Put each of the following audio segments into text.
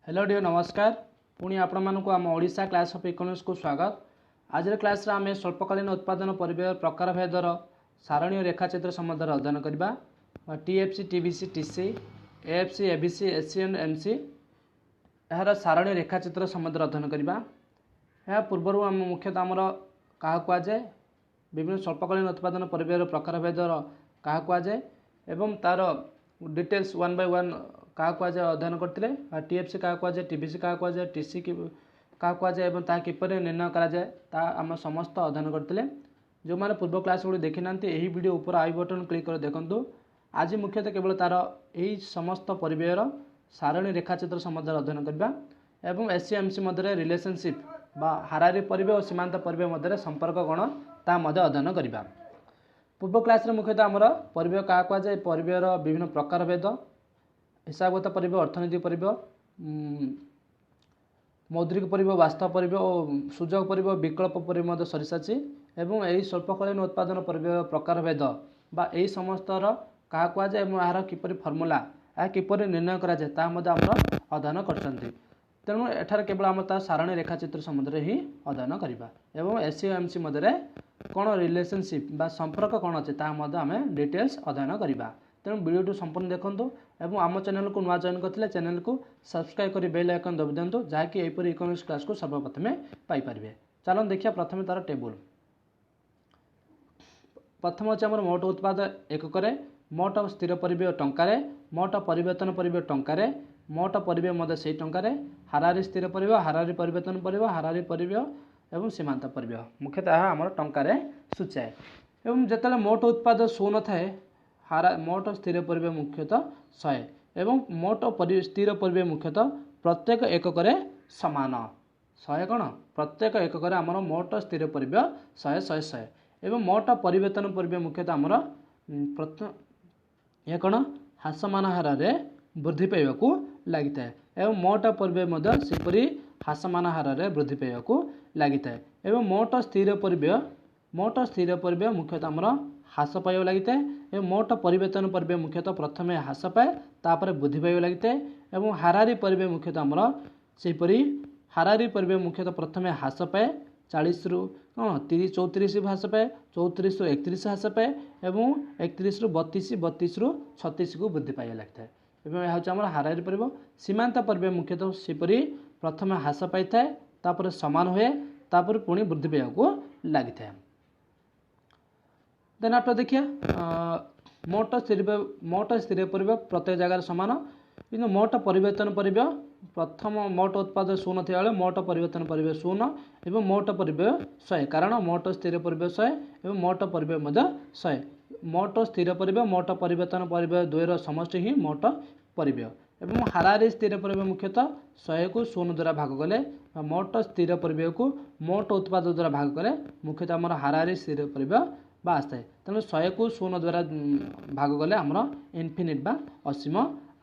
Hello dear नमस्कार पुणी आपण मानक आम ओडिशा क्लास ऑफ इकोनॉमिक्स को स्वागत। आज क्लास आम स्वल्पकालीन उत्पादन परिव्यय प्रकार भेदर सारणी रेखाचित्र संबंध अध्ययन करबा। TFC TBC TC AFC ABC SC and MC यार सारणी रेखाचित्र संबंध अध्ययन करबा। या पूर्व आम मुख्यतः आमर क्या कहुए विभिन्न स्वल्पकालीन उत्पादन परिव्यय प्रकार भेदर क्या कहुए एवं तार डिटेल्स वन बाय वन क्या कहुए अध्ययन करते। टीएफसी क्या कहुए टीबीसी क्या कहुए टीसी क्या कहुए किपर निर्णय करा आम समस्त अध्ययन करते। जो मैंने पूर्व क्लास गुड़ी देखी ना यही वीडियो ऊपर आई बटन क्लिक कर देखूँ। आज मुख्यतः केवल तार यही समस्त परिव्ययर सारणी रेखाचित्र संबंध अध्ययन करवा एवं एससी एमसी मध्य रिलेशनशिप बा हारारी परिव्यय और सीमांत परिव्यय मध्य संपर्क कौन ता अध्ययन करवा। पूर्व क्लास मुख्यतः आमर परिव्यय क्या कहुए परिव्ययर विभिन्न प्रकार भेद हिसाबगत परिव्यय अर्थनैतिक परिव्यय मौद्रिक परिव्यय वास्तव परिव्यय और सुजोग परिव्यय विकल्प परिव्यय सरी सारी एवं यही स्वल्पकालीन उत्पादन परिव्यय प्रकार भेद बा यही समस्तर क्या कहुए यार किपर फर्मूला या किपर निर्णय कराए अध्ययन कर। तेणु एठार केवल आम सारणी रेखाचित्र संबंध में ही अध्ययन करवा एवं एससी एमसी मध्य कौन रिलेशनशिप बा संपर्क कौन अच्छे आम डिटेल्स अध्ययन करवा। तेणु वीडियो संपूर्ण देखूँ एवं आम चैनल को नुआ जॉइन करते चैनल को सब्सक्राइब कर बेल आइकन दबी दिंतु जहाँकि यहपरी इकोनॉमिक्स क्लास को सर्वप्रथमे पाइपर। चलो देखिए प्रथम तार टेबुल। प्रथम अच्छे आम मोट उत्पाद एकक मोट स्थिर परिव्यय टंकार मोट परिवर्तन परिव्यय टंकार मोट परिव्यय मध्य से टंकार हारारी स्थिर परिव्यय हारारी परिवर्तन परिव्यय हारारी परिव्यय एवं सीमांत परिव्यय मुख्यतः आम टंकार सूचाए। एवं जिते मोट उत्पाद शून्य थाए मोट स्थिर परिव्यय मुख्यतः 100 एवं मोट स्थिर परिव्यय मुख्यतः प्रत्येक एकक सामान 100 कौन प्रत्येक एकक आमर मोट स्थिर परिव्यय 100 100 100 एवं मोट परिवर्तन परिव्यय मुख्यतः आमर यह कौन ह्रासमान हार वृद्धि पाइबा लगी था एवं मोट परिव्यय सेपरी ह्रासमान हार वृद्धि पाइबा लगी था एवं मोट स्थिर परिव्यय मुख्यतः आमर ह्रास पाइबा लगी था एवं मोट परिवर्तन परिव्यय मुख्यतः प्रथम ह्रास पाए तापर वृद्धि पाइबा लगी था एवं हारारी परिव्यय मुख्यतः आमर सेपरी हारारी परिव्यय मुख्यतः प्रथम ह्रास पाए 40 रु 30 34 ह्रास पाए 34 रु 31 ह्रास पाए एवं 31 रु 32 32 रु 36 को वृद्धि पाइबा लगी था एवं यह हूँ हारारी परिव्यय। सीमांत परिव्यय मुख्यतः सेपरी प्रथम ह्रास पाई थाए तापर समान हुए तापर पुणी वृद्धि पाइबा लगी था। देन आफ्टर देखिए मोट स्थिर परिव्यय प्रत्येक जगह सामान कि मोट परिवर्तन परिव्यय प्रथम मोट उत्पाद शून्य थे मोट परिवर्तन परिव्यय शून्य एवं मोट परिव्यय 100 कारण मोट स्थिर परिव्यय 100 एवं मोट परिव्यय 100 मोट स्थिर परिव्यय मोट परिवर्तन परिव्यय द्वयर समष्टि ही मोट परिव्यय एवं हारारी स्थिर परिव्यय मुख्यतः 100 को शून्य द्वारा भाग कले मोट स्थिर परिव्यय को मोट उत्पाद द्वारा भाग कले मुख्यतः आम हारारी स्थिर परिव्यय आस थाए। तेणु 100 को शून्य द्वारा भाग कले आमर इनफिनिट बा असीम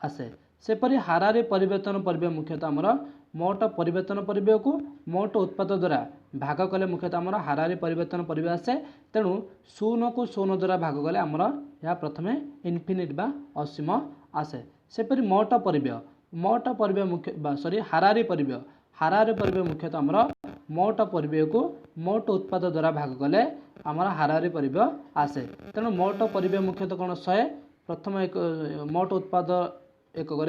आसे। सेपरी हारारी परिवर्तन परिव्यय मुख्यतः आमर मोट परिवर्तन परिव्यय को मोट उत्पाद द्वारा भाग कले मुख्यतः आमर हारारी परिवर्तन परिव्यय आसे। तेणु शून्य को शून्य द्वारा भाग कले आमर यह प्रथम इनफिनिट बा असीम आसे। सेपरी मोट परिव्यय मुख्य हारारी परिव्यय मुख्यतः आमर मोट परिव्यय को मोट उत्पाद द्वारा भाग कले आमर हारारी परिव्यय आसे। तेणु मोट परिव्यय मुख्यतः कौन 100 प्रथम एक मोट उत्पाद एकक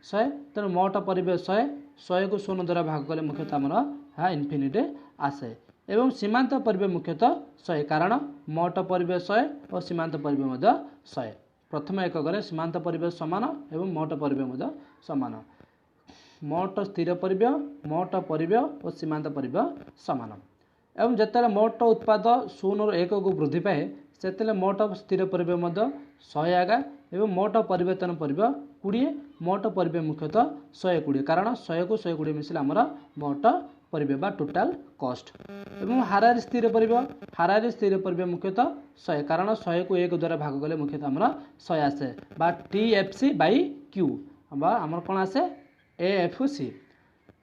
100 तेणु मोट परिव्यय 100 को शून्य द्वारा भाग कले मुख्यतः आमर हाँ इनफिनिट आसे। एवं सीमांत परिव्यय मुख्यतः 100 कारण मोट परिव्यय 100 और सीमांत परिव्यय 100 प्रथम एकक सीमांत परिव्यय समान एवं मोट परिव्यय समान मोट स्थिर परिव्यय मोट परिव्यय और सीमांत परिव्यय समान एवं जिते मोट उत्पाद 0 1 को वृद्धि पाए से मोट स्थिर परिव्यय 100 आगा एवं मोट परिवर्तन परिव्यय 20 मोट परिव्यय मुख्यतः 120 कारण 100 को 120 मिसिल आमर मोट परिव्यय बा टोटाल कॉस्ट एवं हारारी स्थिर परिव्यय मुख्यतः 100 कारण 100 को 1 द्वारा भाग कले मुख्यतः आमर 100 आसे बा टीएफसी बाई क्यू बा आमर कौन आसे एएफसी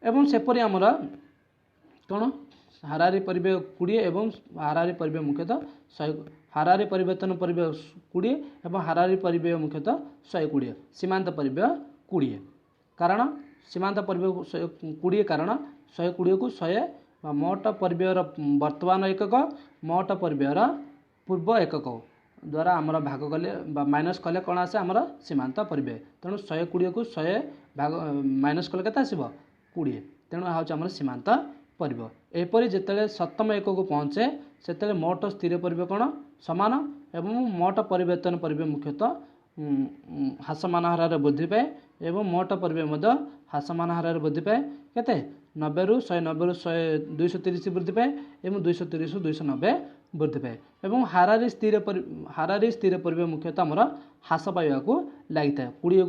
एवं सेपरी आमर कौन हारारी परिव्यय 20 एवं हारारी परिव्यय मुख्यतः 100 हारारी परिवर्तन परिव्यय 20 एवं हारारी परिव्यय मुख्यतः 120 सीमांत परिव्यय 20 कारण सीमांत परिव्यय 120 कारण 120 को 100 मोट परिव्ययर वर्तमान एकक मोट परिव्ययर पूर्व एकक द्वारा आमर भाग कले माइनस कले कौन आसे आमर सीमांत परिव्यय तेणु 120 को 100 भाग माइनस कले केते आसीबो 20 तेणु आ आमर सीमांत परिव्यय एपरि जेतेले सप्तम एकक को पहुँचे सेतेले मोट स्थिर परिव्यय कौन समान एवं मोट परिवर्तन परिव्यय मुख्यतः ह्रासमान हार वृद्धि पाए एवं मोट परिव्यय मध्य ह्रासमान हार वृद्धि पाए केते 90 रु 190 रु 230 वृद्धि पाए एवं 230 रु 290 वृद्धि पाए एवं हारारी स्थिर परिव्यय मुख्यतः आमर ह्रास पाइबा को लगी था 20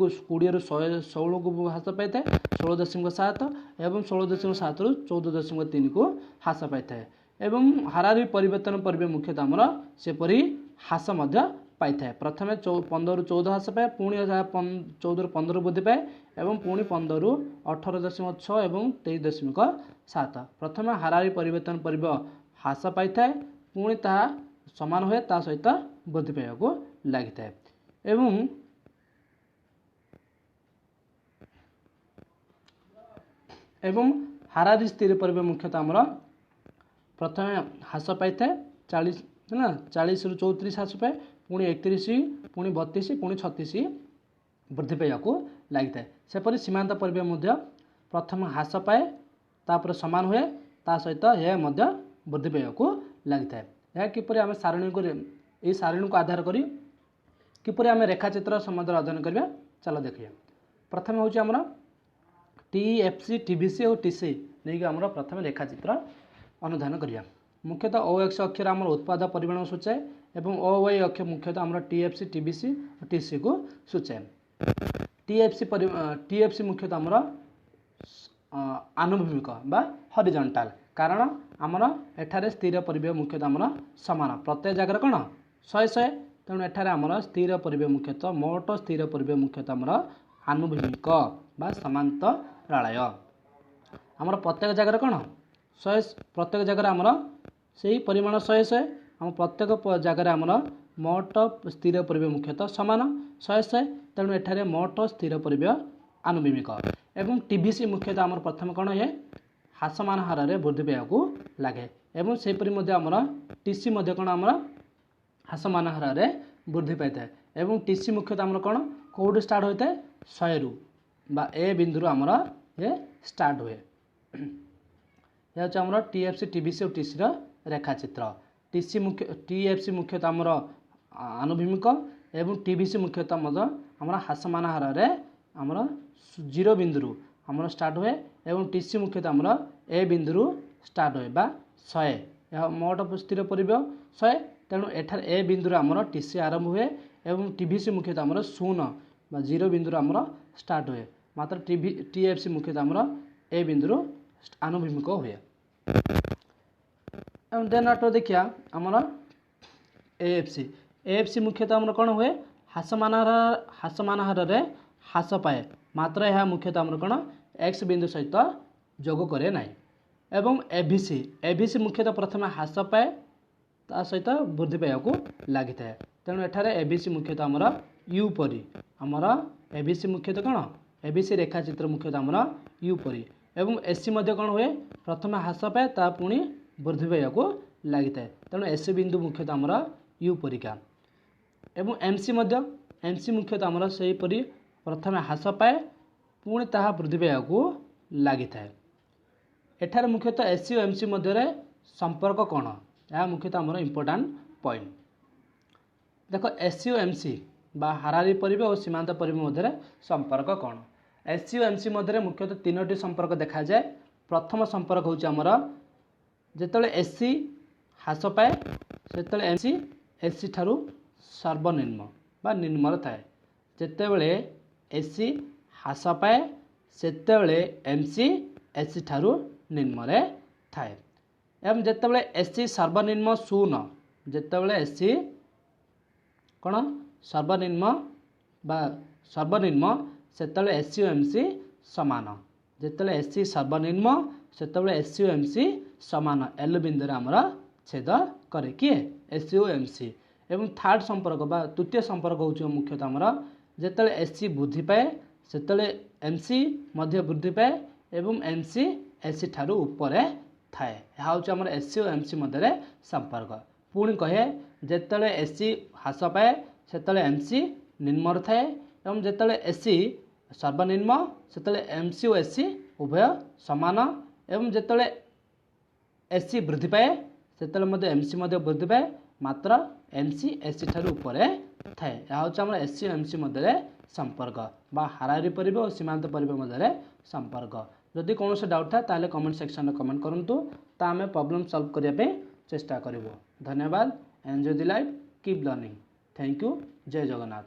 रु 116 को ह्रास पाई था 16.7 एवं 16.7 रु 14.3 को ह्रास पाई था एवं हारारी परिवर्तन परिव्यय मुख्यतः आमर सेपरी ह्रास मध्य पाई था प्रथम 15 रु 14 ह्रास पाए पुणी 14 रु 15 वृद्धि पाए एवं पुणी 15 रु 18.6 एवं 23.7 प्रथम हारारी परिवर्तन परिव्यय ह्रास पाई था पुणी ताहा समान हुए ता सहित वृद्धि पाइबा लगी था एवं हारारी स्थिर परिव्यय मुख्यतः आमर प्रथम ह्रास पाई था 40 है 40 रु 34 ह्रास पाए पुणी 31 पुणी 32 पुणी 36 वृद्धि पाइबा लगी था सेपरि सीमांत परिव्यय मध्य प्रथम ह्रास पाए तापर समान हुए ता सहित यह मध्य वृद्धि पाइबा लगी था यह किपरि आम सारणी को यह सारणी को आधार करी किपरि आम रेखाचित्र संबंध अध्ययन करबा चलो देखिए प्रथम हूँ आमर टीएफसी टीबीसी और टीसी नहीं कि आमर प्रथम रेखाचित्र अनुधान करिया मुख्यतः ओ एक्स अक्षर आमर उत्पाद परिमाण सूचाए एवं ओ वाई अक्षर मुख्यतः आमर टीएफसी टीबीसी और टीसी को सूचाए टीएफसी मुख्यतः आमर आनुभूमिक बा हॉरिजॉन्टल कारण आमर एठारे स्थिर परिव्यय मुख्यतः आमर समान प्रत्येक जगह कौन 100 तेणु एठारे आमर स्थिर परिव्यय मुख्यतः मोट स्थिर परिव्यय मुख्यतः आमर आनुभूमिक बा समांतरालय आमर प्रत्येक जगह कौन 100 प्रत्येक जगह आमर से परिमाण 100 आम प्रत्येक जगह आमर मोट स्थिर परिव्यय मुख्यतः समान 100 तेणु एठारे मोट स्थिर परिव्यय आनुभूमिक एवं टीबीसी मुख्यतः आमर प्रथम कौन है ह्रासमान हार वृद्धि पाइबा लगे एवं सेपरि आमर टीसी कौन आमर ह्रासमान हार वृद्धि पाई था एवं टीसी मुख्यतः आमर कौन कौट स्टार्ट होता है 100 रु बा ए बिंदु आमर ये स्टार्ट हुए यह आमर टीएफसी टीबीसी और टीसी रेखाचित्र टीएफसी मुख्यतः आमर आनुभूमिक एवं टीबीसी मुख्यतः आमर ह्रासमान हार आमर 0 बिंदु आमर स्टार्ट हुए एवं टीसी मुख्यतः आमर ए बिंदु स्टार्ट हुए बा 100 यह मोट स्थिर परिव्यय 100 तेणु एठार ए बिंदु आमर टीसी आरंभ हुए एवं टीबीसी मुख्यतः आमर 0 बिंदु आमर स्टार्ट हुए मात्र टीएफसी मुख्यतः आमर ए बिंदु आनुभूमिक हुए एवं देन आठ देखिया आमर एएफसी मुख्यतः आमर कौन हुए ह्रासमान हार ह्रास पाए मात्र यह मुख्यतः आमर कौन एक्स बिंदु सहित जोग करे ना एवं एभीसी मुख्यतः प्रथम ह्रास पाए ता सहित वृद्धि पाइबा लगी था तेणु एठारे एभीसी मुख्यतः आमर यू परी आमर एभीसी मुख्यतः कौन एभीसी रेखाचित्र मुख्यतः आमर यू परी एवं एसी मध्य कौन हुए प्रथम ह्रास पाए ता पुणी वृद्धि पाइबा लगी था तेणु एसी बिंदु मुख्यतः आमर यू परिका एवं एमसी मुख्यतः आमर सेहीपरि प्रथम ह्रास पाए पुणी ताहा वृद्धि पाइबा लगी था एठार मुख्यतः एसी और एमसी मध्य संपर्क कौन यह मुख्यतः आमर इम्पोर्टाट पॉइंट देख एसी और एमसी बा हारारी परिव्यय और सीमांत परिव्यय मध्य संपर्क कौन एसी और एमसी मध्य मुख्यतः 3टी संपर्क देखा जाए प्रथम संपर्क हूँ आमर जिते एसी ह्रास पाए से एमसी एसी ठारू सर्वनिम्न बा निम्न थाए जितेबले एसी ह्रास पाए सेतेबले एमसी एसी ठारू निम्न थाए एवं जितेबले एसी सर्वनिम्न 0 जितेबले एसी कौन सर्वनिम्न बा सर्वनिम्न सेतेबले एसी और एमसी समान जितेबले एसी सर्वनिम्न सेतेबले एसी और एमसी समान एल बिंदु आमर छेद करे किए एसी और एमसी एवं थर्ड संपर्क बा तृतीय संपर्क हूँ मुख्यतः आमर जिते एसी वृद्धि पाए से एमसी मध्य वृद्धि पाए एवं एमसी एससी ठारू ऊपर थाए। यह हूँ आम एससी और एमसी मध्य संपर्क। पुणी कहे जिते एससी ह्रास पाए से एमसी निम्न थाए एवं जिते एससी सर्वनिम्न से एमसी और एससी उभय समान एवं जिते एससी वृद्धि पाए से एमसी वृद्धि पाए मात्र एमसी एससी ठारू ऊपर थाए। यह हूँ आम एससी और एमसी मध्य संपर्क बा हाराहारी परिबेश और सीमांत परिबेश मध्य संपर्क। जदि कौन से डाउट था कमेंट सेक्शन में कमेंट करूँ ता आम प्रॉब्लम सॉल्व करने चेष्टा करूँ। धन्यवाद। Enjoy the life, keep learning. Thank you. जय जगन्नाथ।